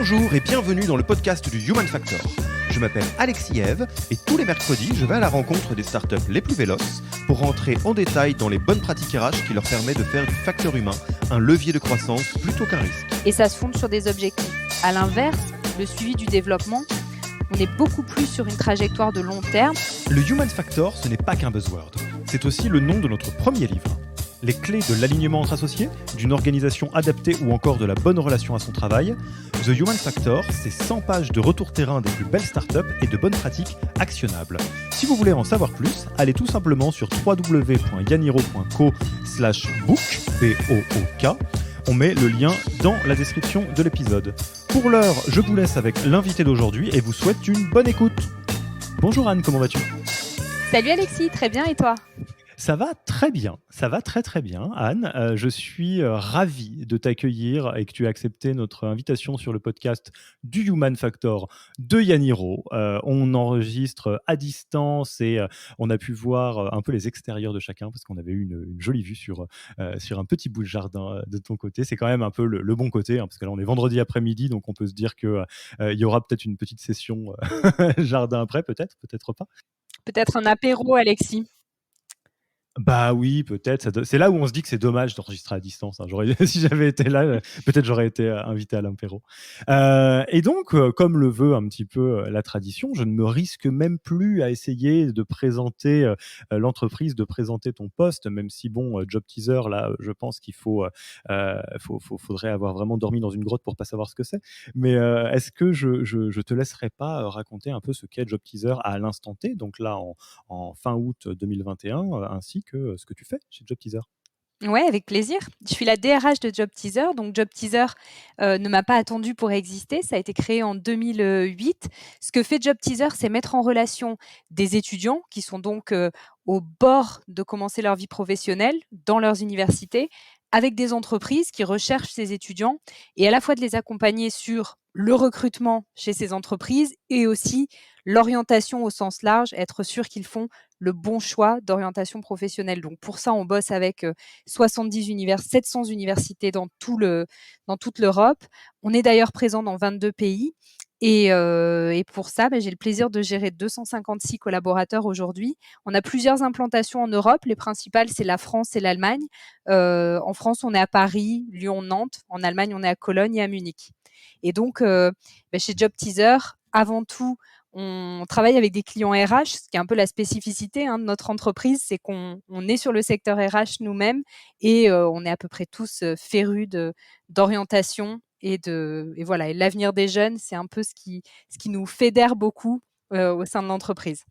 Bonjour et bienvenue dans le podcast du Human Factor. Je m'appelle Alexis Eve et tous les mercredis, je vais à la rencontre des startups les plus véloces pour rentrer en détail dans les bonnes pratiques RH qui leur permettent de faire du facteur humain un levier de croissance plutôt qu'un risque. Et ça se fonde sur des objectifs. À l'inverse, le suivi du développement, on est beaucoup plus sur une trajectoire de long terme. Le Human Factor, ce n'est pas qu'un buzzword. C'est aussi le nom de notre premier livre. Les clés de l'alignement entre associés, d'une organisation adaptée ou encore de la bonne relation à son travail. The Human Factor, c'est 100 pages de retour terrain des plus belles startups et de bonnes pratiques actionnables. Si vous voulez en savoir plus, allez tout simplement sur www.yaniro.co/book, B-O-O-K. On met le lien dans la description de l'épisode. Pour l'heure, je vous laisse avec l'invité d'aujourd'hui et vous souhaite une bonne écoute. Bonjour Anne, comment vas-tu ? Salut Alexis, très bien et toi ? Ça va très bien, ça va très très bien. Anne, je suis ravi de t'accueillir et que tu aies accepté notre invitation sur le podcast du Human Factor de Yaniro. On enregistre à distance et on a pu voir un peu les extérieurs de chacun parce qu'on avait eu une jolie vue sur un petit bout de jardin de ton côté. C'est quand même un peu le bon côté, hein, parce que là on est vendredi après-midi, donc on peut se dire qu'il y aura peut-être une petite session jardin après, peut-être pas. Peut-être un apéro Alexis. Bah oui, peut-être. C'est là où on se dit que c'est dommage d'enregistrer à distance, hein. Si j'avais été là, peut-être j'aurais été invité à l'impéro. Et donc, comme le veut un petit peu la tradition, je ne me risque même plus à essayer de présenter l'entreprise, de présenter ton poste, même si, bon, job teaser, là, je pense qu'il faudrait avoir vraiment dormi dans une grotte pour pas savoir ce que c'est. Mais est-ce que je te laisserai pas raconter un peu ce qu'est job teaser à l'instant T, donc là, en fin août 2021, ainsi que ce que tu fais chez Job Teaser. Ouais, avec plaisir. Je suis la DRH de Job Teaser. Donc, Job Teaser ne m'a pas attendu pour exister. Ça a été créé en 2008. Ce que fait Job Teaser, c'est mettre en relation des étudiants qui sont donc au bord de commencer leur vie professionnelle dans leurs universités avec des entreprises qui recherchent ces étudiants et à la fois de les accompagner sur le recrutement chez ces entreprises et aussi l'orientation au sens large, être sûr qu'ils font le bon choix d'orientation professionnelle. Donc pour ça, on bosse avec 700 universités dans toute l'Europe. On est d'ailleurs présent dans 22 pays. Et pour ça, j'ai le plaisir de gérer 256 collaborateurs aujourd'hui. On a plusieurs implantations en Europe. Les principales, c'est la France et l'Allemagne. En France, on est à Paris, Lyon, Nantes. En Allemagne, on est à Cologne et à Munich. Et donc, chez Job Teaser, avant tout, on travaille avec des clients RH, ce qui est un peu la spécificité de notre entreprise, c'est qu'on est sur le secteur RH nous-mêmes et on est à peu près tous férus d'orientation et voilà. Et l'avenir des jeunes, c'est un peu ce qui nous fédère beaucoup au sein de l'entreprise.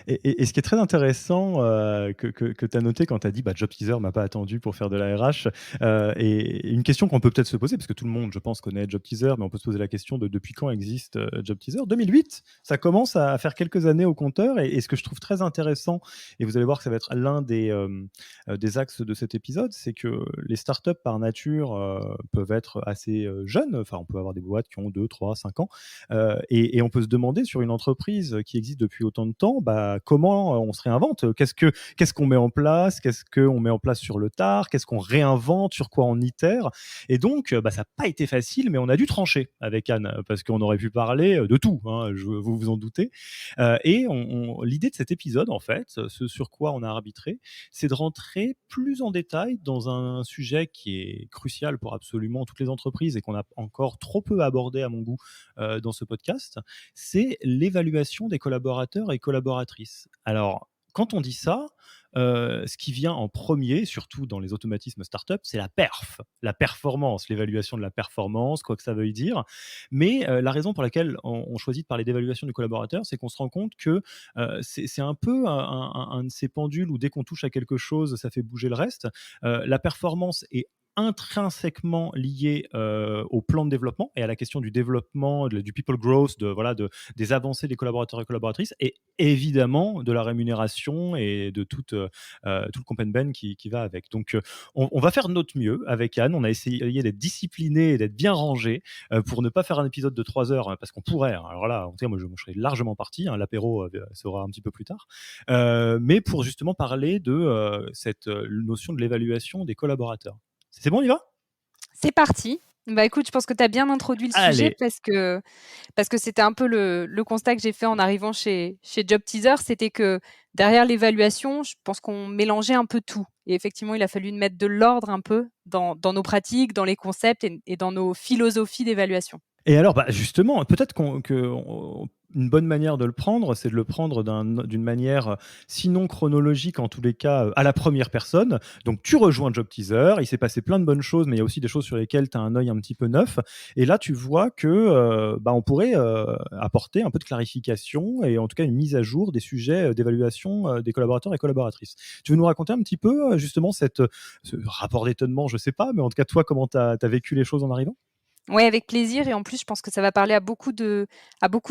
Et ce qui est très intéressant que tu as noté quand tu as dit Job Teaser ne m'a pas attendu pour faire de la RH, et une question qu'on peut peut-être se poser, parce que tout le monde, je pense, connaît Job Teaser, mais on peut se poser la question de depuis quand existe Job Teaser. 2008, ça commence à faire quelques années au compteur, et ce que je trouve très intéressant, et vous allez voir que ça va être l'un des axes de cet épisode, c'est que les startups par nature peuvent être assez jeunes, enfin on peut avoir des boîtes qui ont 2, 3, 5 ans, et on peut se demander sur une entreprise qui existe depuis autant de temps, comment on se réinvente, qu'est-ce qu'on met en place, qu'est-ce qu'on met en place sur le tard, qu'est-ce qu'on réinvente, sur quoi on itère. Et donc, ça n'a pas été facile, mais on a dû trancher avec Anne, parce qu'on aurait pu parler de tout, hein, vous vous en doutez. Et l'idée de cet épisode, en fait, ce sur quoi on a arbitré, c'est de rentrer plus en détail dans un sujet qui est crucial pour absolument toutes les entreprises et qu'on a encore trop peu abordé à mon goût dans ce podcast, c'est l'évaluation des collaborateurs et collaboratrices. Alors, quand on dit ça, ce qui vient en premier, surtout dans les automatismes startup, c'est la performance, l'évaluation de la performance, quoi que ça veuille dire. Mais la raison pour laquelle on choisit de parler d'évaluation du collaborateur, c'est qu'on se rend compte que c'est un peu un de ces pendules où dès qu'on touche à quelque chose, ça fait bouger le reste. La performance est intrinsèquement lié au plan de développement et à la question du développement, du people growth, des avancées des collaborateurs et collaboratrices, et évidemment de la rémunération et de tout le compenben qui va avec. Donc, on va faire de notre mieux avec Anne. On a essayé d'être discipliné et d'être bien rangé pour ne pas faire un épisode de 3 heures, parce qu'on pourrait. Alors là, en tout cas, moi, je serais largement parti. L'apéro sera un petit peu plus tard. Mais pour justement parler de cette notion de l'évaluation des collaborateurs. C'est bon, on y va ? C'est parti. Bah, écoute, je pense que tu as bien introduit le sujet Allez. parce que c'était un peu le constat que j'ai fait en arrivant chez JobTeaser, c'était que derrière l'évaluation, je pense qu'on mélangeait un peu tout et effectivement, il a fallu mettre de l'ordre un peu dans nos pratiques, dans les concepts et dans nos philosophies d'évaluation. Et alors, bah, justement, peut-être une bonne manière de le prendre, c'est de le prendre d'une manière, sinon chronologique, en tous les cas, à la première personne. Donc tu rejoins JobTeaser, il s'est passé plein de bonnes choses, mais il y a aussi des choses sur lesquelles tu as un œil un petit peu neuf. Et là, tu vois que, bah, on pourrait, apporter un peu de clarification et en tout cas une mise à jour des sujets, d'évaluation, des collaborateurs et collaboratrices. Tu veux nous raconter un petit peu, justement ce rapport d'étonnement, je sais pas, mais en tout cas toi, comment tu as vécu les choses en arrivant? Ouais, avec plaisir et en plus, je pense que ça va parler à beaucoup de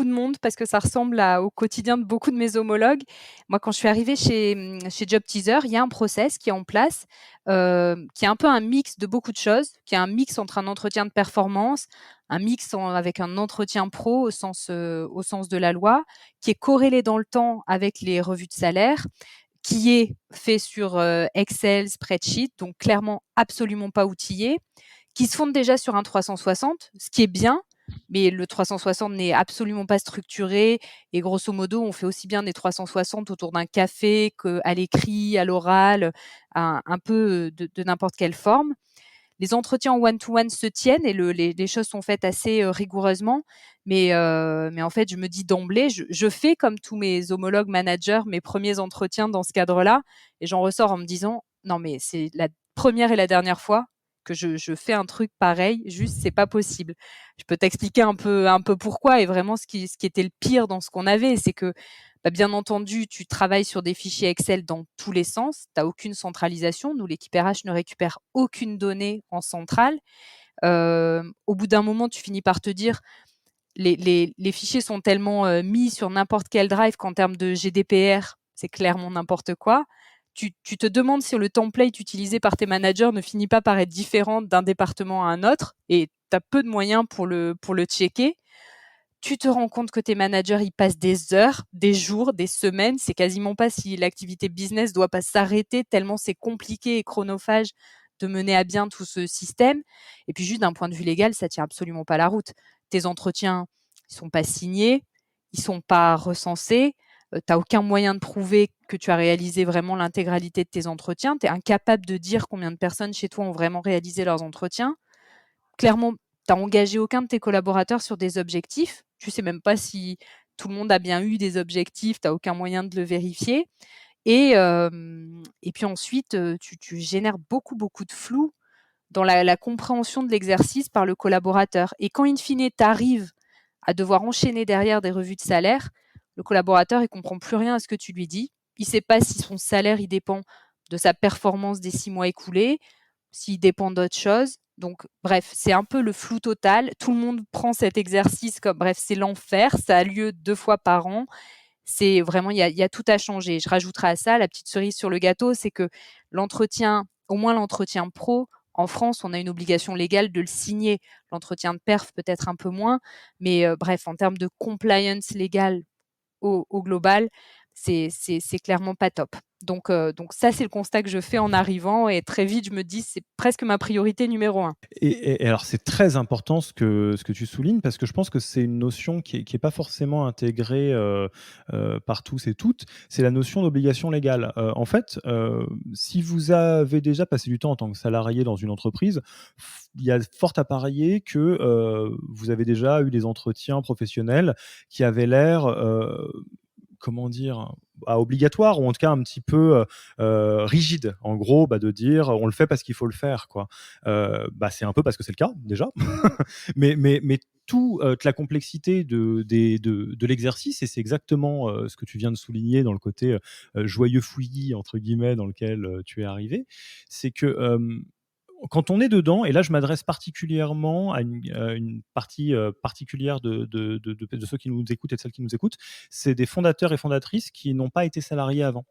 monde parce que ça ressemble au quotidien de beaucoup de mes homologues. Moi, quand je suis arrivée chez JobTeaser, il y a un process qui est en place, qui est un peu un mix de beaucoup de choses, qui est un mix entre un entretien de performance, un mix avec un entretien pro au sens de la loi, qui est corrélé dans le temps avec les revues de salaire, qui est fait sur Excel, spreadsheet, donc clairement absolument pas outillé, qui se fondent déjà sur un 360, ce qui est bien, mais le 360 n'est absolument pas structuré et grosso modo, on fait aussi bien des 360 autour d'un café qu'à l'écrit, à l'oral, un peu de n'importe quelle forme. Les entretiens en one-to-one se tiennent et les choses sont faites assez rigoureusement, mais en fait, je me dis d'emblée, je fais comme tous mes homologues managers, mes premiers entretiens dans ce cadre-là, et j'en ressors en me disant, non mais c'est la première et la dernière fois que je fais un truc pareil, juste c'est pas possible. Je peux t'expliquer un peu pourquoi et vraiment ce qui était le pire dans ce qu'on avait, c'est que bah, bien entendu, tu travailles sur des fichiers Excel dans tous les sens. Tu as aucune centralisation. Nous, l'équipe RH ne récupère aucune donnée en centrale. Au bout d'un moment, tu finis par te dire, les fichiers sont tellement mis sur n'importe quel drive qu'en termes de GDPR, c'est clairement n'importe quoi. Tu te demandes si le template utilisé par tes managers ne finit pas par être différent d'un département à un autre et tu as peu de moyens pour le checker. Tu te rends compte que tes managers, ils passent des heures, des jours, des semaines. C'est quasiment pas si l'activité business doit pas s'arrêter tellement c'est compliqué et chronophage de mener à bien tout ce système. Et puis juste d'un point de vue légal, ça tient absolument pas la route. Tes entretiens, ils sont pas signés, ils sont pas recensés. Tu aucun moyen de prouver que tu as réalisé vraiment l'intégralité de tes entretiens. Tu es incapable de dire combien de personnes chez toi ont vraiment réalisé leurs entretiens. Clairement, tu as engagé aucun de tes collaborateurs sur des objectifs. Tu sais même pas si tout le monde a bien eu des objectifs, tu as aucun moyen de le vérifier et puis ensuite, tu génères beaucoup, beaucoup de flou dans la compréhension de l'exercice par le collaborateur et quand in fine, tu arrives à devoir enchaîner derrière des revues de salaire, le collaborateur, il comprend plus rien à ce que tu lui dis. Il sait pas si son salaire, il dépend de sa performance des 6 mois écoulés, s'il dépend d'autre chose. Donc bref, c'est un peu le flou total. Tout le monde prend cet exercice comme bref, c'est l'enfer. Ça a lieu 2 fois par an. C'est vraiment il y a tout à changer. Je rajouterai à ça la petite cerise sur le gâteau, c'est que l'entretien, au moins l'entretien pro, en France, on a une obligation légale de le signer. L'entretien de perf peut-être un peu moins, mais bref, en termes de compliance légale au global, c'est clairement pas top. Donc ça, c'est le constat que je fais en arrivant et très vite, je me dis: «C'est presque ma priorité numéro un. Et alors c'est très important ce que tu soulignes parce que je pense que c'est une notion qui est pas forcément intégrée, par tous et toutes. C'est la notion d'obligation légale. En fait, si vous avez déjà passé du temps en tant que salarié dans une entreprise, il y a fort à parier que, vous avez déjà eu des entretiens professionnels qui avaient l'air, comment dire? Obligatoire ou en tout cas un petit peu, rigide. En gros, bah, de dire: «On le fait parce qu'il faut le faire», quoi. Bah, c'est un peu parce que c'est le cas, déjà. Mais toute la complexité de l'exercice et c'est exactement, ce que tu viens de souligner dans le côté, «joyeux fouillis» entre guillemets dans lequel, tu es arrivé, c'est que, quand on est dedans, et là je m'adresse particulièrement à une partie particulière de ceux qui nous écoutent et de celles qui nous écoutent, c'est des fondateurs et fondatrices qui n'ont pas été salariés avant.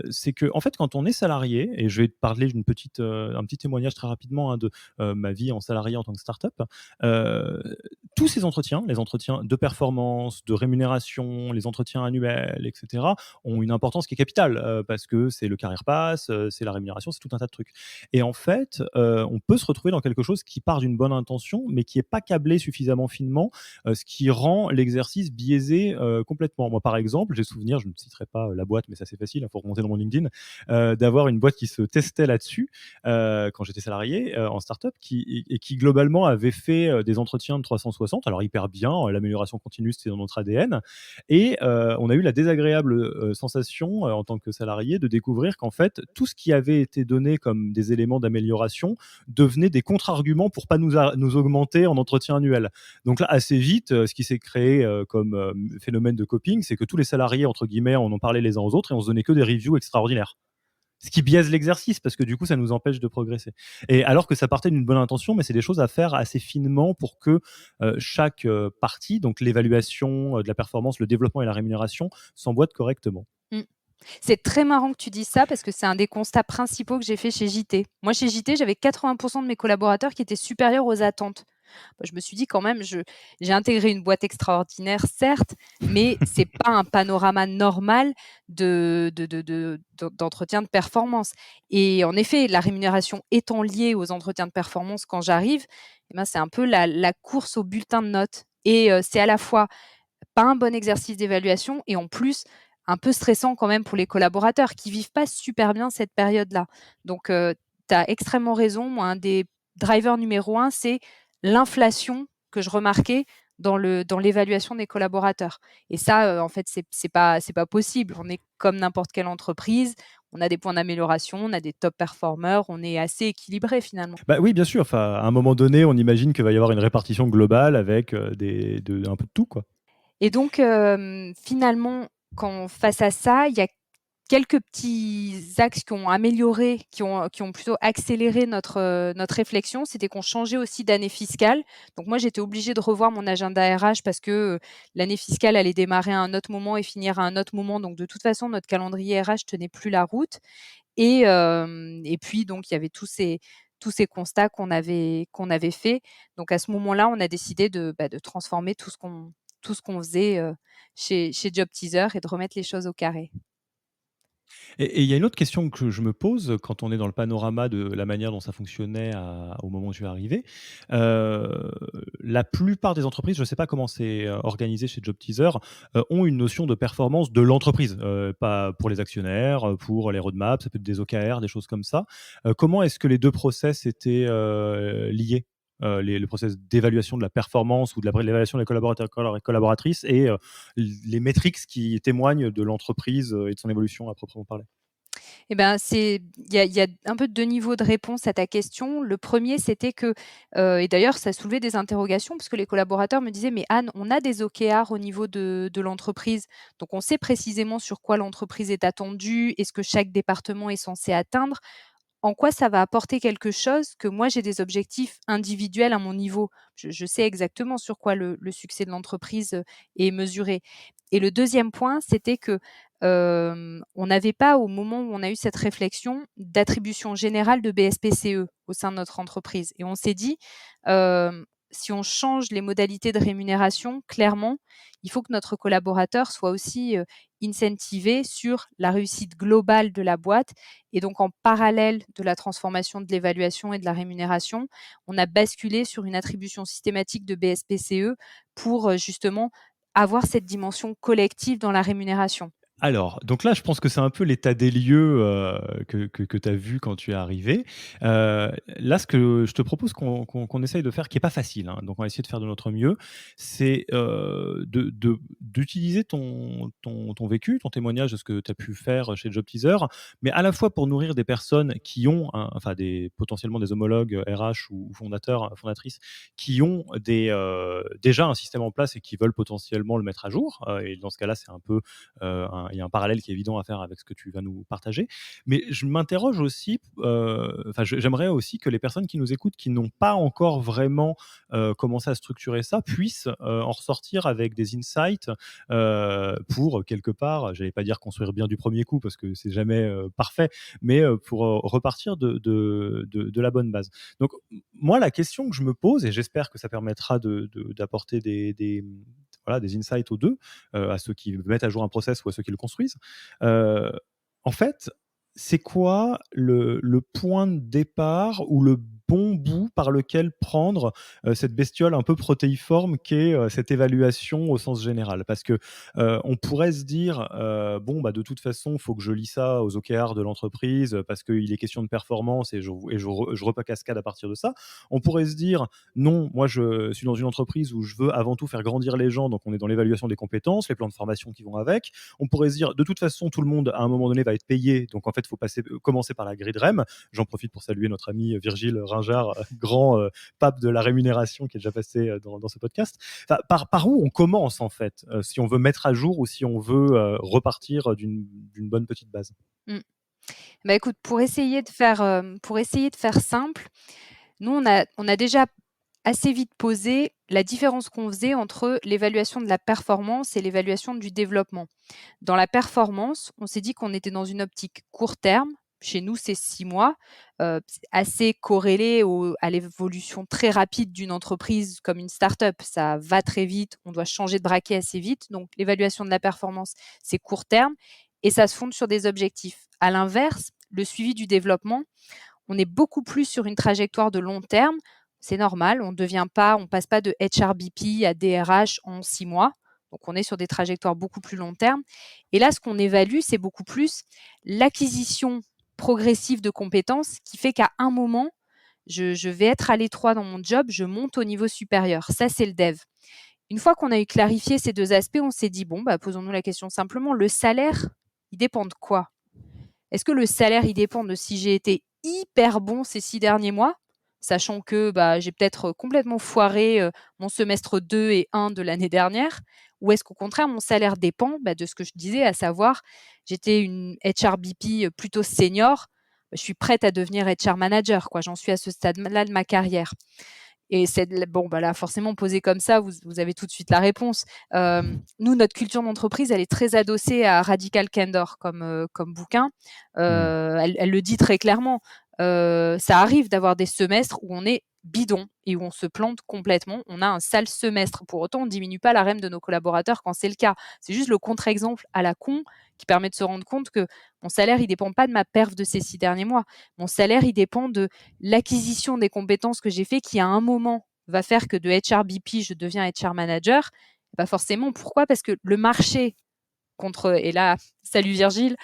C'est que en fait, quand on est salarié, et je vais te parler un petit témoignage très rapidement hein, de ma vie en salarié en tant que start-up, euh, tous ces entretiens, les entretiens de performance, de rémunération, les entretiens annuels, etc., ont une importance qui est capitale parce que c'est le carrière pass, c'est la rémunération, c'est tout un tas de trucs. Et en fait, fait, on peut se retrouver dans quelque chose qui part d'une bonne intention, mais qui est pas câblé suffisamment finement, ce qui rend l'exercice biaisé, complètement. Moi, par exemple, j'ai souvenir, je ne citerai pas, la boîte, mais ça c'est facile, il faut remonter dans mon LinkedIn, d'avoir une boîte qui se testait là-dessus, quand j'étais salarié, en start-up qui globalement avait fait, des entretiens de 360, alors hyper bien, l'amélioration continue, c'était dans notre ADN et on a eu la désagréable, sensation, en tant que salarié de découvrir qu'en fait, tout ce qui avait été donné comme des éléments d'amélioration devenait des contre-arguments pour pas nous augmenter en entretien annuel. Donc là, assez vite, ce qui s'est créé, comme, phénomène de coping, c'est que tous les salariés, entre guillemets, en ont parlé les uns aux autres et on se donnait que des reviews extraordinaires. Ce qui biaise l'exercice parce que du coup, ça nous empêche de progresser. Et alors que ça partait d'une bonne intention, mais c'est des choses à faire assez finement pour que chaque partie, donc l'évaluation de la performance, le développement et la rémunération, s'emboîtent correctement. Mmh. C'est très marrant que tu dises ça parce que c'est un des constats principaux que j'ai fait chez JT. Moi, chez JT, j'avais 80 de mes collaborateurs qui étaient supérieurs aux attentes. Bah, je me suis dit quand même, j'ai intégré une boîte extraordinaire, certes, mais c'est pas un panorama normal d'entretien de performance. Et en effet, la rémunération étant liée aux entretiens de performance quand j'arrive, eh ben, c'est un peu la course au bulletin de notes. Et c'est à la fois pas un bon exercice d'évaluation et en plus un peu stressant quand même pour les collaborateurs qui vivent pas super bien cette période-là. Donc, tu as extrêmement raison. Moi, un des drivers numéro un, c'est l'inflation que je remarquais dans l'évaluation des collaborateurs. Et ça, en fait, c'est pas possible. On est comme n'importe quelle entreprise. On a des points d'amélioration, on a des top performers, on est assez équilibré finalement. Bah oui, bien sûr. Enfin, à un moment donné, on imagine qu'il va y avoir une répartition globale avec un peu de tout, quoi. Et donc, finalement, quand face à ça, il y a quelques petits axes qui ont amélioré, qui ont plutôt accéléré notre réflexion. C'était qu'on changeait aussi d'année fiscale. Donc moi, j'étais obligée de revoir mon agenda RH parce que, l'année fiscale allait démarrer à un autre moment et finir à un autre moment. Donc de toute façon, notre calendrier RH tenait plus la route et puis donc il y avait tous ces constats qu'on avait faits. Donc à ce moment-là, on a décidé de transformer tout ce qu'on faisait, chez Job Teaser et de remettre les choses au carré. Et il y a une autre question que je me pose quand on est dans le panorama de la manière dont ça fonctionnait au moment où tu es arrivé. Euh, la plupart des entreprises, je ne sais pas comment c'est organisé chez JobTeaser, ont une notion de performance de l'entreprise, pas pour les actionnaires, pour les roadmaps, ça peut être des OKR, des choses comme ça. Comment est-ce que les deux process étaient liés le process d'évaluation de la performance ou de l'évaluation des collaborateurs et collaboratrices et les métriques qui témoignent de l'entreprise et de son évolution à proprement parler. Eh ben, il y a un peu 2 niveaux de réponse à ta question. Le premier, c'était que, et d'ailleurs ça soulevait des interrogations parce que les collaborateurs me disaient: «Mais Anne, on a des OKR au niveau de l'entreprise, donc on sait précisément sur quoi l'entreprise est attendue et ce que chaque département est censé atteindre. En quoi ça va apporter quelque chose que moi j'ai des objectifs individuels à mon niveau? Je sais exactement sur quoi le succès de l'entreprise, est mesuré». Et le deuxième point, c'était que, on n'avait pas, au moment où on a eu cette réflexion, d'attribution générale de BSPCE au sein de notre entreprise. Et on s'est dit, si on change les modalités de rémunération, clairement, il faut que notre collaborateur soit aussi, incentivé sur la réussite globale de la boîte. Et donc en parallèle de la transformation de l'évaluation et de la rémunération, on a basculé sur une attribution systématique de BSPCE pour, justement avoir cette dimension collective dans la rémunération. Alors, donc là, je pense que c'est un peu l'état des lieux, que tu as vu quand tu es arrivé. Là, ce que je te propose qu'on essaye de faire, qui est pas facile, hein, donc on va essayer de faire de notre mieux, c'est, d'utiliser ton vécu, ton témoignage de ce que tu as pu faire chez JobTeaser, mais à la fois pour nourrir des personnes qui ont enfin potentiellement des homologues, RH ou fondateurs, fondatrices, qui ont déjà un système en place et qui veulent potentiellement le mettre à jour, et dans ce cas-là, c'est un peu, il y a un parallèle qui est évident à faire avec ce que tu vas nous partager. Mais je m'interroge aussi, enfin, j'aimerais aussi que les personnes qui nous écoutent, qui n'ont pas encore vraiment commencé à structurer ça, puissent en ressortir avec des insights pour quelque part, j'allais pas dire construire bien du premier coup parce que c'est jamais parfait, mais pour repartir de la bonne base. Donc, moi, la question que je me pose, et j'espère que ça permettra d'apporter voilà, des insights aux deux, à ceux qui mettent à jour un process ou à ceux qui le construisent. En fait, c'est quoi le point de départ ou le bon bout par lequel prendre cette bestiole un peu protéiforme qu'est cette évaluation au sens général? Parce que on pourrait se dire, bon, bah, de toute façon, il faut que je lis ça aux OKR de l'entreprise parce qu'il est question de performance et je repascade à partir de ça. On pourrait se dire, non, moi je suis dans une entreprise où je veux avant tout faire grandir les gens, donc on est dans l'évaluation des compétences, les plans de formation qui vont avec. On pourrait se dire, de toute façon, tout le monde, à un moment donné, va être payé. Donc, en fait, il faut commencer par la grille de REM. J'en profite pour saluer notre ami Virgile Ringard, grand pape de la rémunération qui est déjà passé dans ce podcast. Enfin, par où on commence, en fait, si on veut mettre à jour ou si on veut repartir d'une bonne petite base? Mmh. Bah, écoute, pour essayer de faire simple, nous, on a déjà assez vite posé la différence qu'on faisait entre l'évaluation de la performance et l'évaluation du développement. Dans la performance, on s'est dit qu'on était dans une optique court terme. Chez nous, c'est 6 mois, c'est assez corrélé à l'évolution très rapide d'une entreprise comme une start-up. Ça va très vite, on doit changer de braquet assez vite. Donc l'évaluation de la performance, c'est court terme et ça se fonde sur des objectifs. À l'inverse, le suivi du développement, on est beaucoup plus sur une trajectoire de long terme. C'est normal, on passe pas de HRBP à DRH en 6 mois. Donc on est sur des trajectoires beaucoup plus long terme. Et là, ce qu'on évalue, c'est beaucoup plus l'acquisition progressive de compétences qui fait qu'à un moment, je vais être à l'étroit dans mon job, je monte au niveau supérieur. Ça, c'est le dev. Une fois qu'on a eu clarifié ces deux aspects, on s'est dit, bon, bah, posons-nous la question simplement, le salaire, il dépend de quoi? Est-ce que le salaire, il dépend de si j'ai été hyper bon ces 6 derniers mois, sachant que, bah, j'ai peut-être complètement foiré, mon semestre 2 et 1 de l'année dernière? Ou est-ce qu'au contraire, mon salaire dépend, bah, de ce que je disais, à savoir, j'étais une HRBP, plutôt senior, je suis prête à devenir HR manager, quoi. J'en suis à ce stade-là de ma carrière. Et c'est bon, bah là, forcément, posé comme ça, vous avez tout de suite la réponse. Nous, notre culture d'entreprise, elle est très adossée à Radical Candor comme bouquin. Hmm. Elle le dit très clairement. Ça arrive d'avoir des semestres où on est bidon et où on se plante complètement. On a un sale semestre. Pour autant, on ne diminue pas la REM de nos collaborateurs quand c'est le cas. C'est juste le contre-exemple à la con qui permet de se rendre compte que mon salaire, il dépend pas de ma perf de ces 6 derniers mois. Mon salaire, il dépend de l'acquisition des compétences que j'ai fait qui, à un moment, va faire que de HRBP, je deviens HR manager. Pas forcément. Pourquoi? Parce que le marché et là, salut Virgile,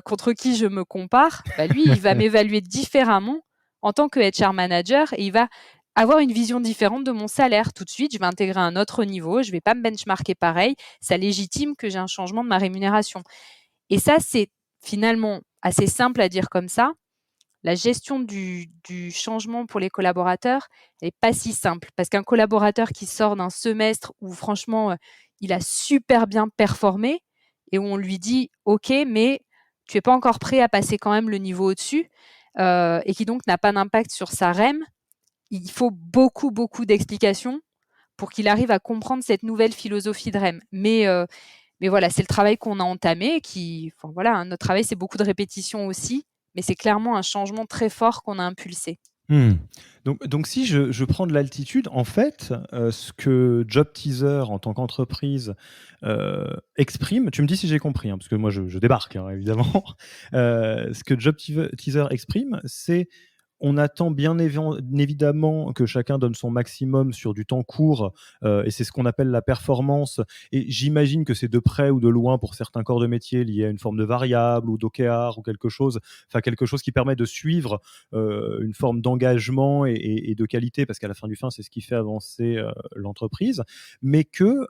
contre qui je me compare, bah lui, il va m'évaluer différemment en tant que HR manager et il va avoir une vision différente de mon salaire. Tout de suite, je vais intégrer un autre niveau, je vais pas me benchmarker pareil. Ça légitime que j'ai un changement de ma rémunération. Et ça, c'est finalement assez simple à dire comme ça. La gestion du changement pour les collaborateurs n'est pas si simple. Parce qu'un collaborateur qui sort d'un semestre où franchement, il a super bien performé et où on lui dit: «OK, mais tu es pas encore prêt à passer quand même le niveau au-dessus», et qui donc n'a pas d'impact sur sa REM, il faut beaucoup, beaucoup d'explications pour qu'il arrive à comprendre cette nouvelle philosophie de REM. Mais voilà, c'est le travail qu'on a entamé enfin voilà, hein, notre travail, c'est beaucoup de répétitions aussi, mais c'est clairement un changement très fort qu'on a impulsé. Hmm. Donc si je prends de l'altitude, en fait, ce que Job Teaser en tant qu'entreprise exprime, tu me dis si j'ai compris, hein, parce que moi je débarque, hein, évidemment. Ce que Teaser exprime, c'est on attend bien évidemment que chacun donne son maximum sur du temps court, et c'est ce qu'on appelle la performance. Et j'imagine que c'est de près ou de loin pour certains corps de métier lié à une forme de variable ou d'OKR ou quelque chose qui permet de suivre une forme d'engagement et de qualité, parce qu'à la fin du fin, c'est ce qui fait avancer l'entreprise, mais que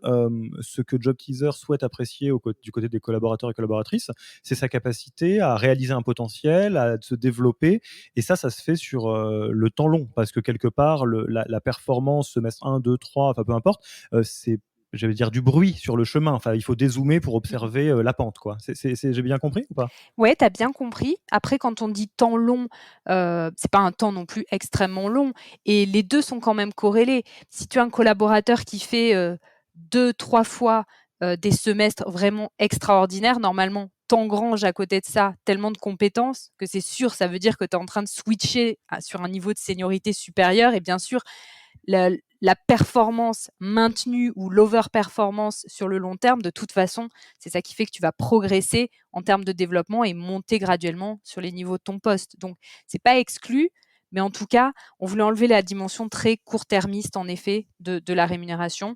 ce que Job Teaser souhaite apprécier du côté des collaborateurs et collaboratrices, c'est sa capacité à réaliser un potentiel, à se développer, et ça se fait sur le temps long, parce que quelque part, la performance, semestre 1, 2, 3, enfin peu importe, c'est, j'allais dire, du bruit sur le chemin. Enfin, il faut dézoomer pour Mmh. observer la pente, quoi. J'ai bien compris ou pas? Ouais, tu as bien compris. Après, quand on dit temps long, c'est pas un temps non plus extrêmement long et les 2 sont quand même corrélés. Si tu as un collaborateur qui fait, 2-3 fois, des semestres vraiment extraordinaires, normalement, t'engranges à côté de ça tellement de compétences que c'est sûr, ça veut dire que tu es en train de switcher sur un niveau de seniorité supérieur et bien sûr, la la performance maintenue ou l'over-performance sur le long terme, de toute façon, c'est ça qui fait que tu vas progresser en termes de développement et monter graduellement sur les niveaux de ton poste. Donc, c'est pas exclu, mais en tout cas, on voulait enlever la dimension très court-termiste, en effet, de la rémunération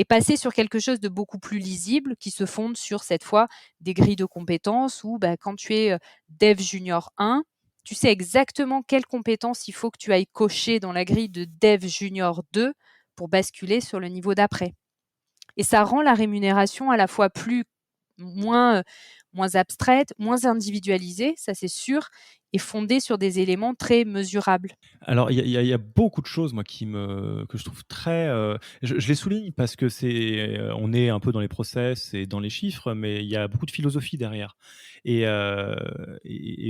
et passer sur quelque chose de beaucoup plus lisible qui se fonde sur, cette fois, des grilles de compétences où, quand tu es dev junior 1, tu sais exactement quelles compétences il faut que tu ailles cocher dans la grille de dev junior 2 pour basculer sur le niveau d'après. Et ça rend la rémunération à la fois moins, moins abstraite, moins individualisée, ça c'est sûr, et fondée sur des éléments très mesurables. Alors, il y a beaucoup de choses, moi, que je trouve très, je les souligne parce que on est un peu dans les process et dans les chiffres, mais il y a beaucoup de philosophie derrière et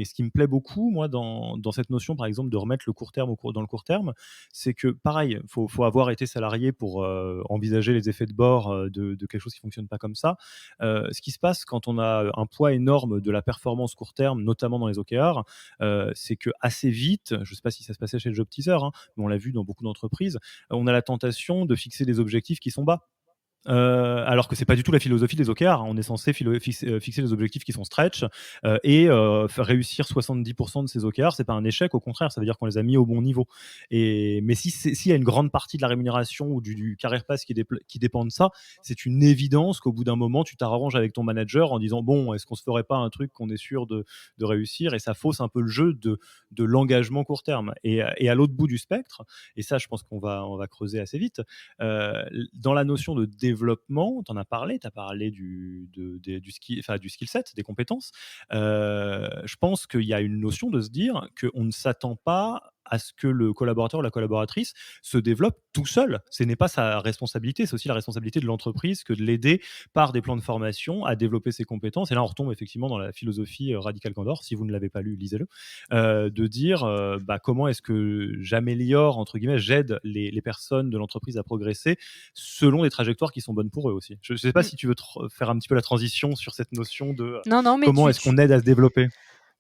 ce qui me plaît beaucoup, moi, dans cette notion, par exemple, de remettre le court terme dans le court terme, c'est que pareil, faut avoir été salarié pour, envisager les effets de bord, de quelque chose qui fonctionne pas comme ça. Ce qui se passe quand on a un poids énorme de la performance court terme, notamment dans les OKR, c'est que assez vite, je ne sais pas si ça se passait chez le job teaser, hein, mais on l'a vu dans beaucoup d'entreprises, on a la tentation de fixer des objectifs qui sont bas. Alors que c'est pas du tout la philosophie des OKR. On est censé fixer des objectifs qui sont stretch et faire réussir 70% de ces OKR, c'est pas un échec, au contraire, ça veut dire qu'on les a mis au bon niveau. Mais s'il y a une grande partie de la rémunération ou du carrière pass qui dépend de ça, c'est une évidence qu'au bout d'un moment, tu t'arranges avec ton manager en disant bon, est-ce qu'on se ferait pas un truc qu'on est sûr de réussir, et ça fausse un peu le jeu de l'engagement court terme. Et à l'autre bout du spectre, et ça, je pense on va creuser assez vite, dans la notion de développement, tu en as parlé, tu as parlé du skill set, des compétences. Je pense qu'il y a une notion de se dire qu'on ne s'attend pas à ce que le collaborateur ou la collaboratrice se développe tout seul. Ce n'est pas sa responsabilité, c'est aussi la responsabilité de l'entreprise que de l'aider par des plans de formation à développer ses compétences. Et là, on retombe effectivement dans la philosophie Radical Candor. Si vous ne l'avez pas lu, lisez-le. De dire comment est-ce que j'améliore, entre guillemets, j'aide les personnes de l'entreprise à progresser selon des trajectoires qui sont bonnes pour eux aussi. Je ne sais pas Mmh. si tu veux faire un petit peu la transition sur cette notion de Non, non, mais comment est-ce qu'on aide à se développer.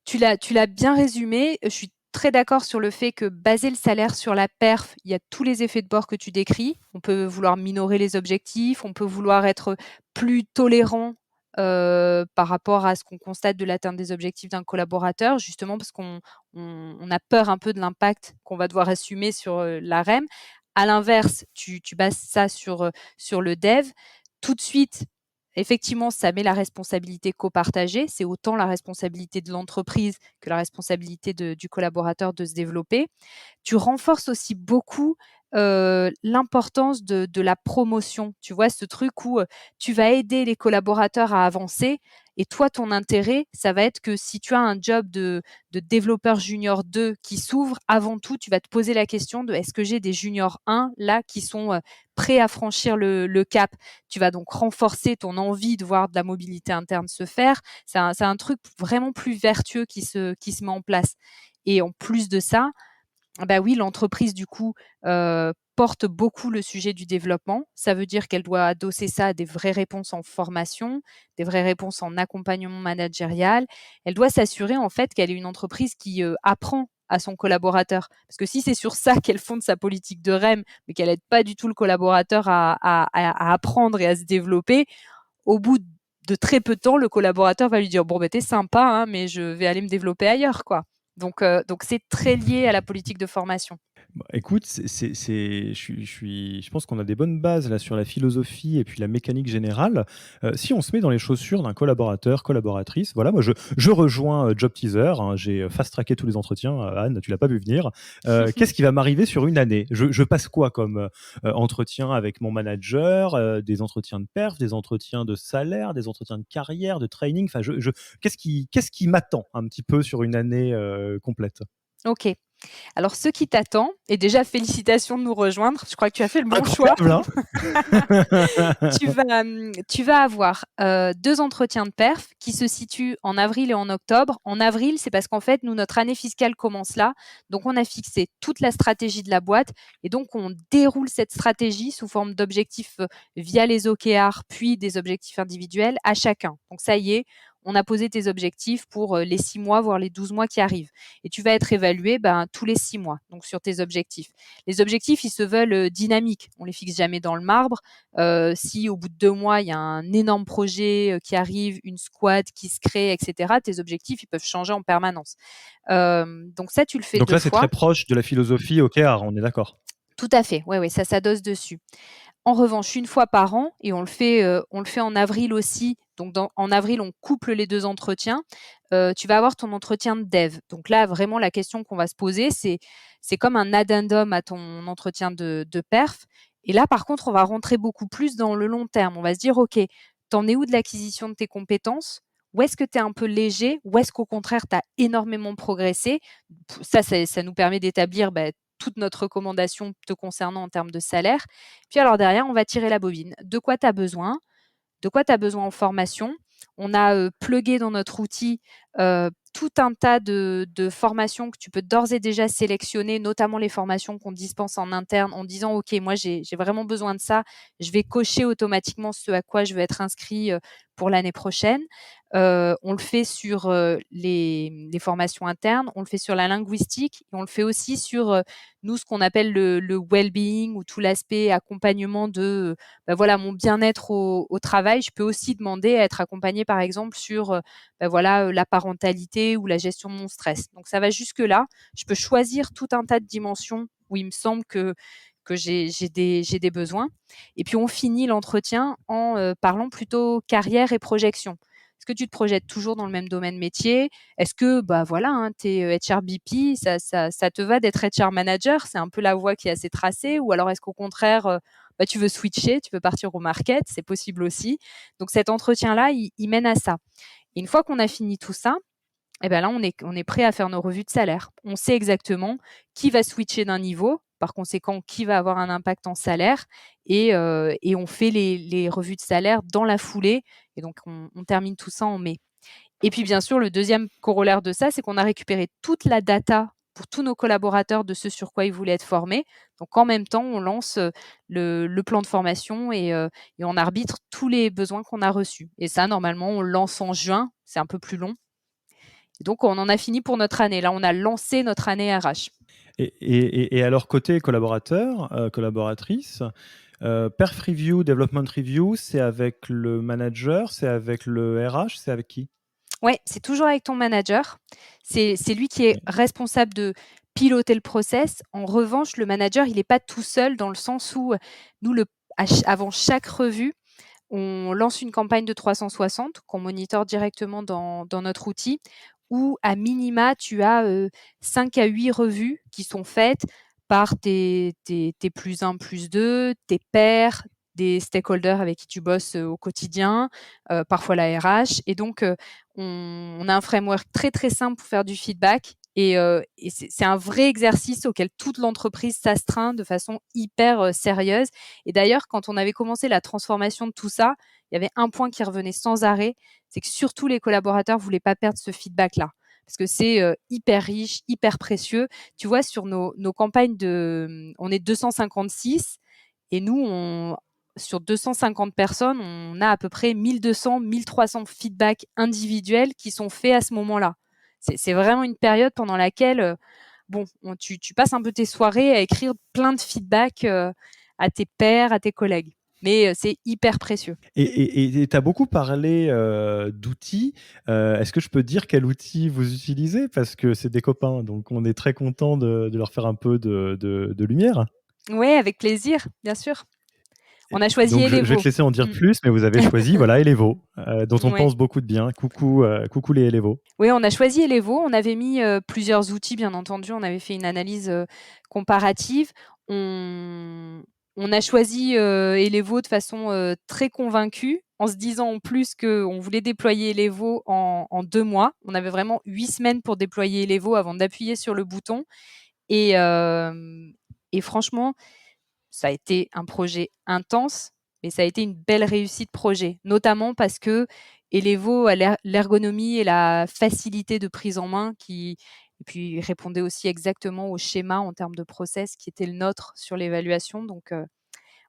tu l'as bien résumé. Je suis très d'accord sur le fait que baser le salaire sur la perf, il y a tous les effets de bord que tu décris. On peut vouloir minorer les objectifs, on peut vouloir être plus tolérant par rapport à ce qu'on constate de l'atteinte des objectifs d'un collaborateur, justement parce qu'on a peur un peu de l'impact qu'on va devoir assumer sur la REM. À l'inverse, tu bases ça sur le dev. Tout de suite, effectivement, ça met la responsabilité copartagée. C'est autant la responsabilité de l'entreprise que la responsabilité du collaborateur de se développer. Tu renforces aussi beaucoup l'importance de la promotion. Tu vois, ce truc où tu vas aider les collaborateurs à avancer et toi, ton intérêt, ça va être que si tu as un job de développeur junior 2 qui s'ouvre, avant tout, tu vas te poser la question de est-ce que j'ai des juniors 1 là qui sont prêts à franchir le cap. Tu vas donc renforcer ton envie de voir de la mobilité interne se faire. C'est un truc vraiment plus vertueux qui se met en place. Et en plus de ça, bah oui, l'entreprise, du coup, porte beaucoup le sujet du développement. Ça veut dire qu'elle doit adosser ça à des vraies réponses en formation, des vraies réponses en accompagnement managérial. Elle doit s'assurer, en fait, qu'elle est une entreprise qui apprend à son collaborateur. Parce que si c'est sur ça qu'elle fonde sa politique de REM, mais qu'elle aide pas du tout le collaborateur à apprendre et à se développer, au bout de très peu de temps, le collaborateur va lui dire bon, ben t'es sympa, hein, mais je vais aller me développer ailleurs, quoi. Donc c'est très lié à la politique de formation. Bah, écoute, je pense qu'on a des bonnes bases là sur la philosophie et puis la mécanique générale. Si on se met dans les chaussures d'un collaborateur, collaboratrice, voilà, moi je rejoins Job Teaser, hein, j'ai fast-tracké tous les entretiens, Anne, tu l'as pas vu venir. Qu'est-ce qui va m'arriver sur une année? Je passe quoi comme entretien avec mon manager, des entretiens de perf, des entretiens de salaire, des entretiens de carrière, de training, enfin, qu'est-ce qui m'attend un petit peu sur une année complète? OK. Alors ce qui t'attend et déjà félicitations de nous rejoindre, je crois que tu as fait le bon choix. Incroyable, hein? Tu vas avoir, 2 entretiens de perf qui se situent en avril et en octobre. En avril, c'est parce qu'en fait, nous, notre année fiscale commence là, donc on a fixé toute la stratégie de la boîte et donc on déroule cette stratégie sous forme d'objectifs, via les OKR, puis des objectifs individuels à chacun. Donc ça y est, on a posé tes objectifs pour les 6 mois, voire les 12 mois qui arrivent. Et tu vas être évalué tous les 6 mois, donc sur tes objectifs. Les objectifs, ils se veulent dynamiques. On les fixe jamais dans le marbre. Si au bout de 2 mois, il y a un énorme projet qui arrive, une squad qui se crée, etc., tes objectifs, ils peuvent changer en permanence. Donc ça, tu le fais Donc 2 là, c'est très fois. proche de la philosophie OKR, on est d'accord? Tout à fait, ouais, ouais, ça s'adosse dessus. En revanche, une fois par an, et on le fait en avril aussi, donc en avril, on couple les 2 entretiens, tu vas avoir ton entretien de dev. Donc là, vraiment, la question qu'on va se poser, c'est comme un addendum à ton entretien de perf. Et là, par contre, on va rentrer beaucoup plus dans le long terme. On va se dire: «OK, t'en es où de l'acquisition de tes compétences? Où est-ce que tu es un peu léger? Où est-ce qu'au contraire, tu as énormément progressé?» Ça nous permet d'établir, toute notre recommandation te concernant en termes de salaire. Puis alors derrière, on va tirer la bobine. De quoi tu as besoin? De quoi tu as besoin en formation? On a, plugué dans notre outil, tout un tas de formations que tu peux d'ores et déjà sélectionner, notamment les formations qu'on dispense en interne en disant: «OK, moi j'ai vraiment besoin de ça, je vais cocher automatiquement ce à quoi je veux être inscrit, pour l'année prochaine». On le fait sur, les formations internes, on le fait sur la linguistique et on le fait aussi sur, nous, ce qu'on appelle le well-being ou tout l'aspect accompagnement de, voilà, mon bien-être au travail. Je peux aussi demander à être accompagnée, par exemple, sur, voilà, la parentalité ou la gestion de mon stress. Donc ça va jusque-là. Je peux choisir tout un tas de dimensions où il me semble que j'ai des besoins et puis on finit l'entretien en, parlant plutôt carrière et projection. Est-ce que tu te projettes toujours dans le même domaine métier? Est-ce que, voilà, hein, tu es, HRBP, ça te va d'être HR manager? C'est un peu la voie qui est assez tracée ou alors est-ce qu'au contraire, tu veux switcher, tu veux partir au market? C'est possible aussi. Donc cet entretien-là, il mène à ça. Et une fois qu'on a fini tout ça, et ben là, on est prêt à faire nos revues de salaire. On sait exactement qui va switcher d'un niveau, par conséquent, qui va avoir un impact en salaire et on fait les revues de salaire dans la foulée et donc on termine tout ça en mai. Et puis, bien sûr, le deuxième corollaire de ça, c'est qu'on a récupéré toute la data pour tous nos collaborateurs de ce sur quoi ils voulaient être formés. Donc en même temps, on lance, le plan de formation et on arbitre tous les besoins qu'on a reçus. Et ça, normalement, on le lance en juin, c'est un peu plus long. Et donc, on en a fini pour notre année. Là, on a lancé notre année RH. Et alors côté collaborateur, collaboratrice, perf review, development review, c'est avec le manager, c'est avec le RH, c'est avec qui? Ouais, c'est toujours avec ton manager. C'est lui qui est Ouais. responsable de piloter le process. En revanche, le manager, il est pas tout seul dans le sens où, nous, avant chaque revue, on lance une campagne de 360 qu'on monitore directement dans notre outil où à minima, tu as, 5 à 8 revues qui sont faites par tes +1, +2, tes pairs, des stakeholders avec qui tu bosses, au quotidien, parfois la RH et donc on a un framework très, très simple pour faire du feedback et c'est un vrai exercice auquel toute l'entreprise s'astreint de façon hyper, sérieuse et d'ailleurs, quand on avait commencé la transformation de tout ça, il y avait un point qui revenait sans arrêt, c'est que surtout les collaborateurs voulaient pas perdre ce feedback-là. Parce que c'est hyper riche, hyper précieux. Tu vois, sur nos campagnes on est 256 et nous, sur 250 personnes, on a à peu près 1200, 1300 feedbacks individuels qui sont faits à ce moment-là. C'est vraiment une période pendant laquelle, tu passes un peu tes soirées à écrire plein de feedbacks à tes pairs, à tes collègues. Mais c'est hyper précieux. Et tu as beaucoup parlé, d'outils. Est-ce que je peux dire quel outil vous utilisez? Parce que c'est des copains, donc on est très content de leur faire un peu de lumière. Oui, avec plaisir, bien sûr. On a choisi Donc je vais Elevo. te laisser en dire Mmh. plus, mais vous avez choisi, voilà, Elevo, dont on Ouais. pense beaucoup de bien. Coucou les Elevo. Oui, on a choisi Elevo. On avait mis, plusieurs outils, bien entendu. On avait fait une analyse, comparative. On on a choisi, Elevo de façon, très convaincue, en se disant en plus qu'on voulait déployer Elevo en 2 mois. On avait vraiment 8 semaines pour déployer Elevo avant d'appuyer sur le bouton et hem et franchement, ça a été un projet intense, mais ça a été une belle réussite projet. Notamment parce que Elevo a l'ergonomie et la facilité de prise en main qui et puis répondait aussi exactement au schéma en termes de process qui était le nôtre sur l'évaluation donc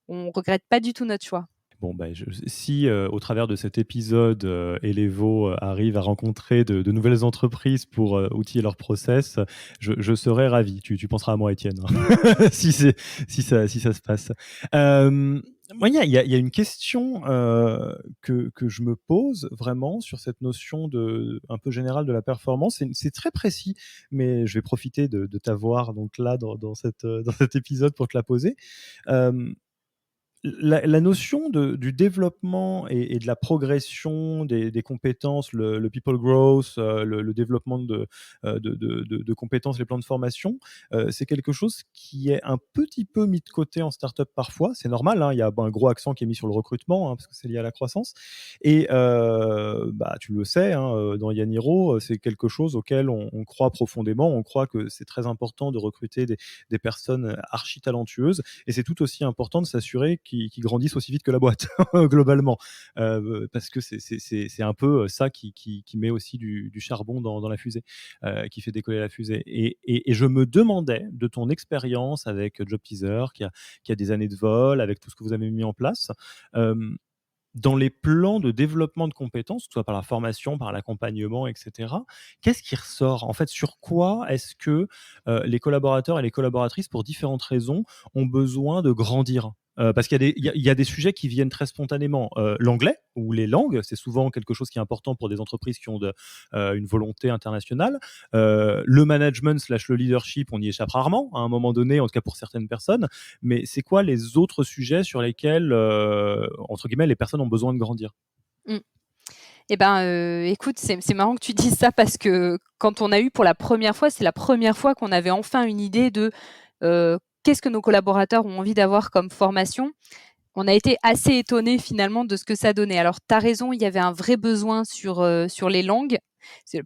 on regrette pas du tout notre choix. Bon, bah, si au travers de cet épisode, Elevo arrive à rencontrer de nouvelles entreprises pour outiller leur process, je serais ravi. Tu penseras à moi, Étienne, hein, si ça se passe. Moi, il y a une question que je me pose vraiment sur cette notion un peu générale de la performance. C'est très précis, mais je vais profiter de t'avoir donc là dans cet épisode pour te la poser. Euh, la notion du développement et de la progression des compétences, le people growth, le développement de compétences, les plans de formation, c'est quelque chose qui est un petit peu mis de côté en startup parfois. C'est normal, hein, il y a un gros accent qui est mis sur le recrutement, hein, parce que c'est lié à la croissance. Et bah, tu le sais, hein, dans Yaniro, c'est quelque chose auquel on croit profondément. On croit que c'est très important de recruter des personnes archi talentueuses, et c'est tout aussi important de s'assurer qu'ils grandissent aussi vite que la boîte, globalement. Parce que c'est un peu ça qui met aussi du charbon dans la fusée, qui fait décoller la fusée. Et je me demandais, de ton expérience avec Job Teaser, qui a des années de vol, avec tout ce que vous avez mis en place, dans les plans de développement de compétences, que ce soit par la formation, par l'accompagnement, et cetera, qu'est-ce qui ressort? En fait, sur quoi est-ce que, les collaborateurs et les collaboratrices, pour différentes raisons, ont besoin de grandir? Parce qu'il y a des il y a des sujets qui viennent très spontanément. L'anglais ou les langues, c'est souvent quelque chose qui est important pour des entreprises qui ont une volonté internationale. Le management/le leadership, on y échappe rarement, à un moment donné, en tout cas pour certaines personnes. Mais c'est quoi les autres sujets sur lesquels, entre guillemets, les personnes ont besoin de grandir? Mmh. Eh ben, écoute, c'est marrant que tu dises ça parce que quand on a eu pour la première fois, c'est la première fois qu'on avait enfin une idée de, qu'est-ce que nos collaborateurs ont envie d'avoir comme formation. On a été assez étonnés finalement de ce que ça donnait. Alors tu as raison, il y avait un vrai besoin sur les langues.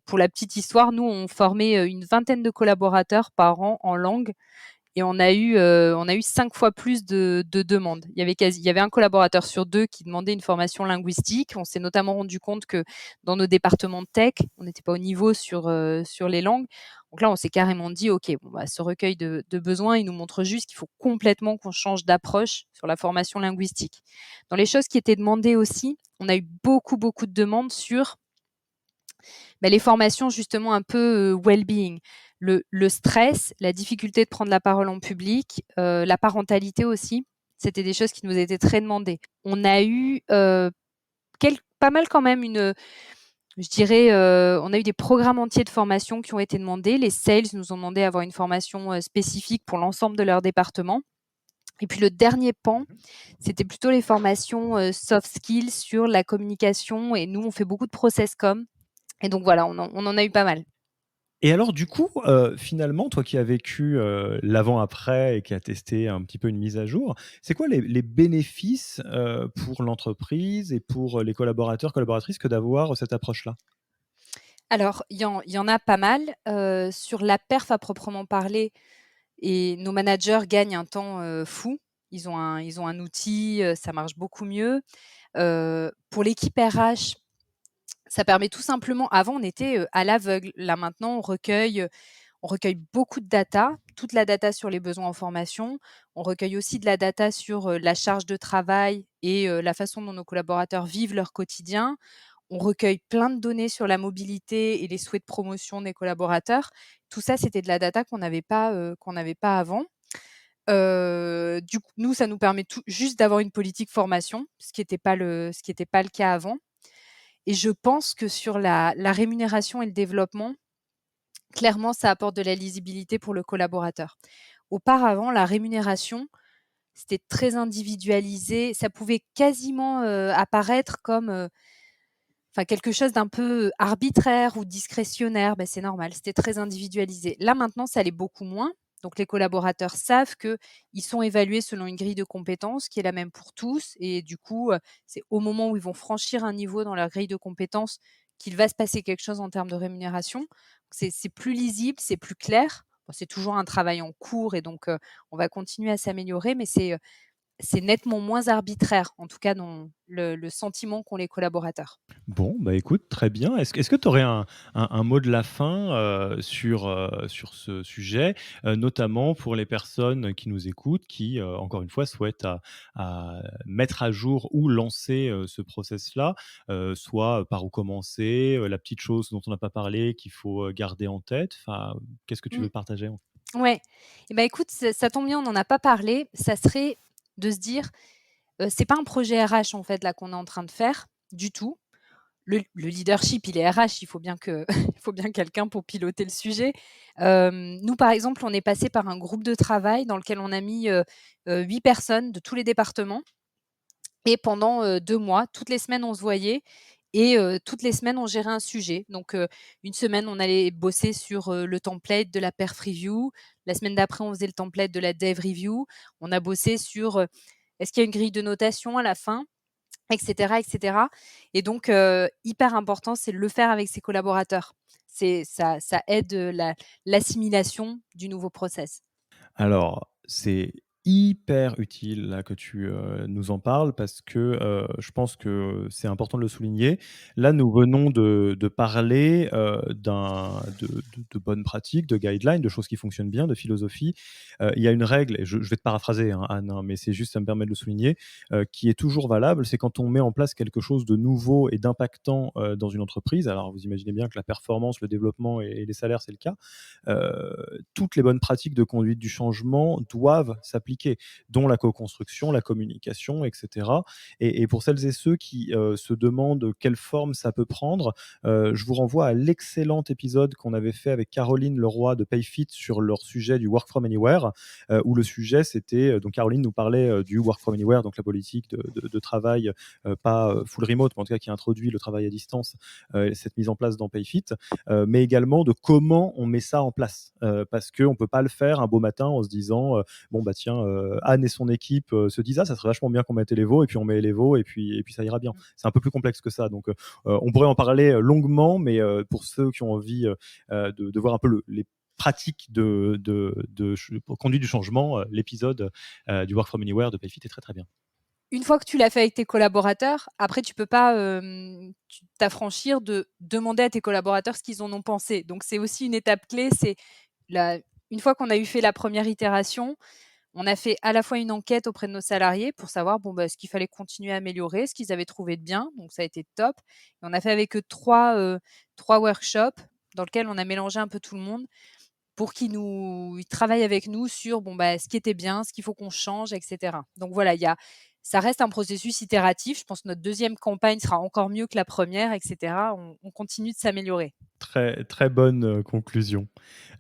Pour la petite histoire, nous on formait, une vingtaine de collaborateurs par an en langue. Et on a eu 5 fois plus de demandes. Il y avait un collaborateur sur 2 qui demandait une formation linguistique. On s'est notamment rendu compte que dans nos départements de tech, on n'était pas au niveau sur les langues. Donc là, on s'est carrément dit: «OK, bon, bah, ce recueil de besoins, il nous montre juste qu'il faut complètement qu'on change d'approche sur la formation linguistique». Dans les choses qui étaient demandées aussi, on a eu beaucoup, beaucoup de demandes sur bah, les formations justement un peu well-being, le stress, la difficulté de prendre la parole en public, la parentalité aussi, c'était des choses qui nous étaient très demandées. On a eu pas mal quand même je dirais, on a eu des programmes entiers de formation qui ont été demandés. Les sales nous ont demandé d'avoir une formation spécifique pour l'ensemble de leur département. Et puis le dernier pan, c'était plutôt les formations soft skills sur la communication. Et nous, on fait beaucoup de process com. Et donc voilà, on en a eu pas mal. Et alors du coup, finalement, toi qui as vécu, l'avant-après et qui as testé un petit peu une mise à jour, c'est quoi les bénéfices, pour l'entreprise et pour les collaborateurs, collaboratrices, que d'avoir cette approche-là? Alors, il y en a pas mal. Sur la perf à proprement parler, et nos managers gagnent un temps, fou. Ils ont un outil, ça marche beaucoup mieux. Pour l'équipe RH, ça permet tout simplement, avant on était, à l'aveugle. Là maintenant on recueille beaucoup de data, toute la data sur les besoins en formation. On recueille aussi de la data sur, la charge de travail et la façon dont nos collaborateurs vivent leur quotidien. On recueille plein de données sur la mobilité et les souhaits de promotion des collaborateurs. Tout ça, c'était de la data qu'on n'avait pas avant. Du coup, nous, ça nous permet juste d'avoir une politique formation, ce qui était pas le cas avant. Et je pense que sur la rémunération et le développement, clairement, ça apporte de la lisibilité pour le collaborateur. Auparavant, la rémunération, c'était très individualisé. Ça pouvait quasiment, apparaître comme, enfin, quelque chose d'un peu arbitraire ou discrétionnaire. Ben c'est normal, c'était très individualisé. Là, maintenant, ça l'est beaucoup moins. Donc les collaborateurs savent qu'ils sont évalués selon une grille de compétences qui est la même pour tous, et du coup, c'est au moment où ils vont franchir un niveau dans leur grille de compétences qu'il va se passer quelque chose en termes de rémunération. C'est plus lisible, c'est plus clair. Bon, c'est toujours un travail en cours, et donc on va continuer à s'améliorer, mais c'est nettement moins arbitraire, en tout cas dans le sentiment qu'ont les collaborateurs. Bon, bah, écoute, très bien. Est-ce que tu aurais un mot de la fin, sur ce sujet, notamment pour les personnes qui nous écoutent, qui, encore une fois, souhaitent à mettre à jour ou lancer, ce process-là, soit par où commencer, la petite chose dont on n'a pas parlé qu'il faut, garder en tête? Enfin, qu'est-ce que tu Mmh. veux partager? Ouais. Et bah, écoute, ça tombe bien, on n'en a pas parlé. Ça serait de se dire, c'est pas un projet RH, en fait, là, qu'on est en train de faire, du tout. Le leadership, il est RH, il faut bien que il faut bien quelqu'un pour piloter le sujet. Nous, par exemple, on est passé par un groupe de travail dans lequel on a mis, 8 personnes de tous les départements et pendant, 2 mois, toutes les semaines, on se voyait et toutes les semaines, on gérait un sujet. Donc, une semaine, on allait bosser sur, le template de la perf review. La semaine d'après, on faisait le template de la dev review. On a bossé sur, est-ce qu'il y a une grille de notation à la fin? Et cetera, et cetera. Et donc, hyper important, c'est de le faire avec ses collaborateurs. Ça aide, l'assimilation du nouveau process. Alors, c'est hyper utile là que tu, nous en parles parce que, je pense que c'est important de le souligner. Là, nous venons de parler, de bonnes pratiques, de guidelines, de choses qui fonctionnent bien, de philosophie. Il y a une règle et je vais te paraphraser, hein, Anne, hein, mais c'est juste ça me permet de le souligner, qui est toujours valable, c'est quand on met en place quelque chose de nouveau et d'impactant, dans une entreprise. Alors vous imaginez bien que la performance, le développement et les salaires, c'est le cas. Toutes les bonnes pratiques de conduite du changement doivent s'appliquer, dont la co-construction, la communication, etc. Et pour celles et ceux qui se demandent quelle forme ça peut prendre, je vous renvoie à l'excellent épisode qu'on avait fait avec Caroline Leroy de Payfit sur leur sujet du Work from Anywhere, où le sujet c'était, donc Caroline nous parlait du Work from Anywhere, donc la politique de travail, pas full remote, mais en tout cas qui introduit le travail à distance, cette mise en place dans Payfit, mais également de comment on met ça en place. Parce qu'on ne peut pas le faire un beau matin en se disant bon, bah tiens, Anne et son équipe se disent ah, ça serait vachement bien qu'on mette les veaux, et puis on met les veaux, et puis ça ira bien. C'est un peu plus complexe que ça. Donc, on pourrait en parler longuement, mais pour ceux qui ont envie de voir un peu les pratiques de conduite du changement, l'épisode du Work from Anywhere de Payfit est très très bien. Une fois que tu l'as fait avec tes collaborateurs, après tu peux pas, t'affranchir de demander à tes collaborateurs ce qu'ils en ont pensé. Donc c'est aussi une étape clé, c'est la une fois qu'on a eu fait la première itération, on a fait à la fois une enquête auprès de nos salariés pour savoir, bon, bah, ce qu'il fallait continuer à améliorer, ce qu'ils avaient trouvé de bien, donc ça a été top. Et on a fait avec eux 3 workshops dans lesquels on a mélangé un peu tout le monde pour ils travaillent avec nous sur, bon, bah, ce qui était bien, ce qu'il faut qu'on change, et cetera. Donc voilà, ça reste un processus itératif. Je pense que notre deuxième campagne sera encore mieux que la première, et cetera. On continue de s'améliorer. Très, très bonne conclusion.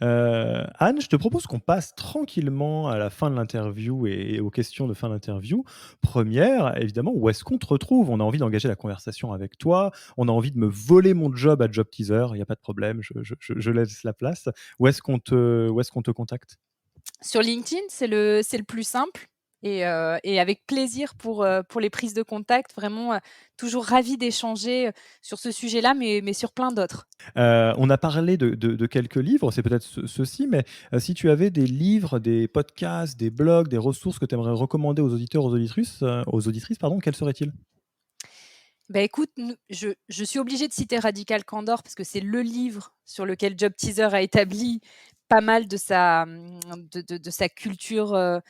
Anne, je te propose qu'on passe tranquillement à la fin de l'interview et aux questions de fin d'interview. Première, évidemment, où est-ce qu'on te retrouve? On a envie d'engager la conversation avec toi, on a envie de me voler mon job à Job Teaser, il n'y a pas de problème, je laisse la place. Où est-ce qu'on te contacte? Sur LinkedIn, c'est le plus simple et avec plaisir pour les prises de contact. Vraiment, toujours ravie d'échanger, sur ce sujet-là, mais sur plein d'autres. On a parlé de quelques livres, c'est peut-être ceux-ci, mais si tu avais des livres, des podcasts, des blogs, des ressources que tu aimerais recommander aux auditeurs, aux auditrices, pardon, quels seraient-ils? Bah, écoute, nous je suis obligée de citer Radical Candor parce que c'est le livre sur lequel Job Teaser a établi pas mal de sa culture,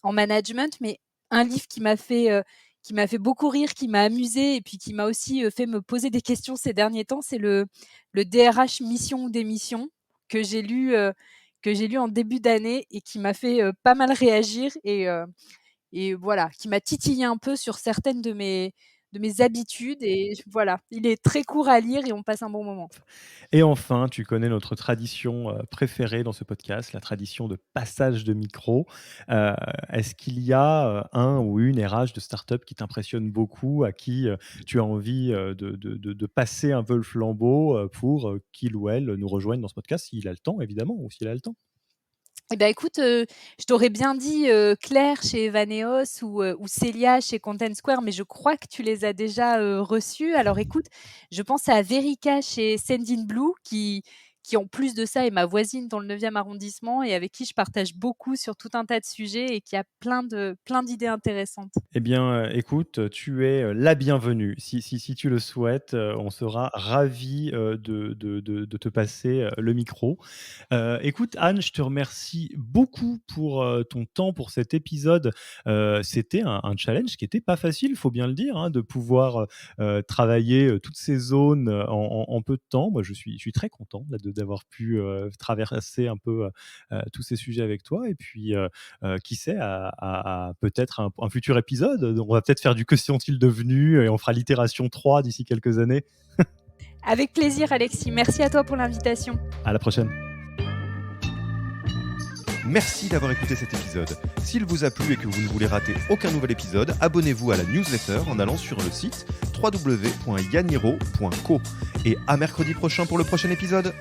en management. Mais un livre qui m'a fait beaucoup rire, qui m'a amusée et puis qui m'a aussi, fait me poser des questions ces derniers temps, c'est le DRH Mission ou démission que j'ai lu, heu, que j'ai lu en début d'année et qui m'a fait, pas mal réagir et voilà, qui m'a titillé un peu sur certaines de mes habitudes et voilà, il est très court à lire et on passe un bon moment. Et enfin, tu connais notre tradition, préférée dans ce podcast, la tradition de passage de micro. Heu, Est-ce qu'il y a, un ou une RH de start-up qui t'impressionne beaucoup, à qui, tu as envie, de passer un peu le flambeau, pour, qu'il ou elle nous rejoigne dans ce podcast, s'il a le temps évidemment, ou s'il a le temps? Eh ben, écoute, je t'aurais bien dit, Claire chez Evaneos ou Célia chez Content Square, mais je crois que tu les as déjà, reçus. Alors écoute, je pense à Verica chez Sendinblue qui en plus de ça est ma voisine dans le 9e arrondissement et avec qui je partage beaucoup sur tout un tas de sujets et qui a plein d'idées intéressantes. Eh bien, écoute, tu es, la bienvenue. Si tu le souhaites, on sera ravis, de te passer, le micro. Écoute Anne, je te remercie beaucoup pour, ton temps, pour cet épisode. C'était un challenge qui était pas facile, faut bien le dire, hein, de pouvoir, travailler, toutes ces zones, en peu de temps. Moi, je suis très content là d'avoir pu, traverser un peu, tous ces sujets avec toi et puis, qui sait, à peut-être un futur épisode. On va peut-être faire du «Que sont-ils devenus?» et on fera l'itération 3 d'ici quelques années. Avec plaisir Alexis, merci à toi pour l'invitation. À la prochaine. Merci d'avoir écouté cet épisode. S'il vous a plu et que vous ne voulez rater aucun nouvel épisode, abonnez-vous à la newsletter en allant sur le site www.yaniro.co. Et à mercredi prochain pour le prochain épisode.